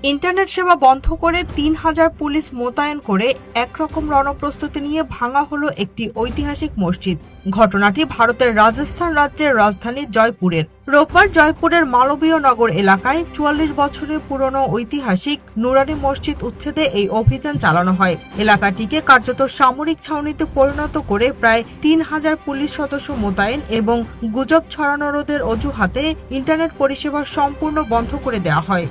Internet সেবা বন্ধ করে ৩,০০০ পুলিশ মোতায়েন করে একরকম রণপ্রস্তুতি নিয়ে ভাঙা হলো একটি ঐতিহাসিক মসজিদ। ঘটনাটি ভারতের রাজস্থান রাজ্যের রাজধানী জয়পুরের। রোববার জয়পুরের মালবীয় নগর এলাকায় ৪৪ বছরের পুরনো ঐতিহাসিক নুরানি মসজিদ উচ্ছেদে এই অভিযান চালানো হয়। এলাকাটিকে কার্যত সামরিক ছাউনিতে পরিণত করে প্রায় ৩,০০০ পুলিশ সদস্য মোতায়েন এবং গুজব ছড়ানো রোধের অজুহাতে ইন্টারনেট পরিষেবা সম্পূর্ণ বন্ধ করে দেওয়া হয়।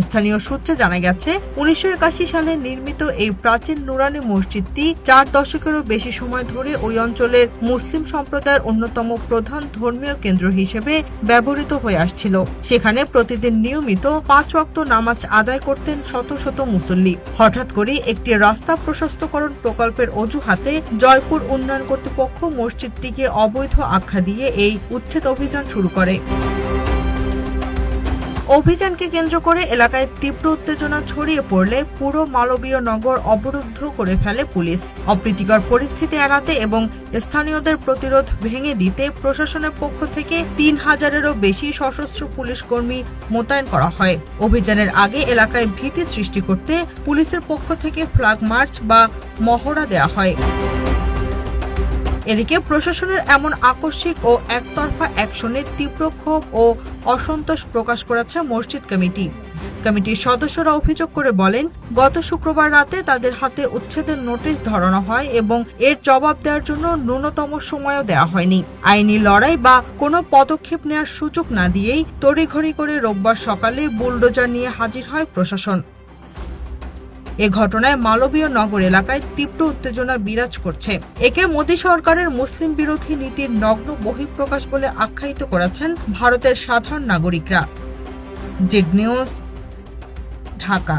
স্থানীয় সূত্রে জানা গেছে, ১৯৮১ সালে নির্মিত এই প্রাচীন নুরানি মসজিদটি ৪ দশকেরও বেশি সময় ধরে ওই অঞ্চলের মুসলিম সম্প্রদায়ের অন্যতম প্রধান ধর্মীয় কেন্দ্র হিসেবে ব্যবহৃত হয়ে আসছিল। সেখানে প্রতিদিন নিয়মিত ৫ ওয়াক্ত নামাজ আদায় করতেন শত শত মুসল্লি। হঠাৎ করে একটি রাস্তা প্রশস্তকরণ প্রকল্পের অজুহাতে জয়পুর উন্নয়ন কর্তৃপক্ষ মসজিদটিকে অবৈধ আখ্যা দিয়ে এই উচ্ছেদ অভিযান শুরু করে। অভিযানকে কেন্দ্র করে এলাকায় তীব্র উত্তেজনা ছড়িয়ে পড়লে পুরো মালবীয় নগর অবরুদ্ধ করে ফেলে পুলিশ। অপ্রীতিকর পরিস্থিতি এড়াতে এবং স্থানীয়দের প্রতিরোধ ভেঙে দিতে প্রশাসনের পক্ষ থেকে ৩,০০০-এরও বেশি সশস্ত্র পুলিশ কর্মী মোতায়েন করা হয়। অভিযানের আগে এলাকায় ভীতি সৃষ্টি করতে পুলিশের পক্ষ থেকে ফ্ল্যাগ মার্চ বা মহড়া দেওয়া হয়। এদিকে প্রশাসনের এমন আকস্মিক ও একতরফা অ্যাকশনে তীব্র ক্ষোভ ও অসন্তোষ প্রকাশ করেছে মসজিদ কমিটি। কমিটির সদস্যরা অভিযোগ করে বলেন, গত শুক্রবার রাতে তাদের হাতে উচ্ছেদের নোটিশ ধরানো হয় এবং এর জবাব দেওয়ার জন্য ন্যূনতম সময়ও দেওয়া হয়নি। আইনি লড়াই বা কোনো পদক্ষেপ নেওয়ার সুযোগ না দিয়েই তড়িঘড়ি করে রোববার সকালে বুলডোজার নিয়ে হাজির হয় প্রশাসন। এ ঘটনায় মালবীয় নগর এলাকায় তীব্র উত্তেজনা বিরাজ করছে। একে মোদী সরকারের মুসলিম বিরোধী নীতির নগ্ন বহিঃপ্রকাশ বলে আখ্যায়িত করেছেন ভারতের সাধারণ নাগরিকরা। Z news, Dhaka.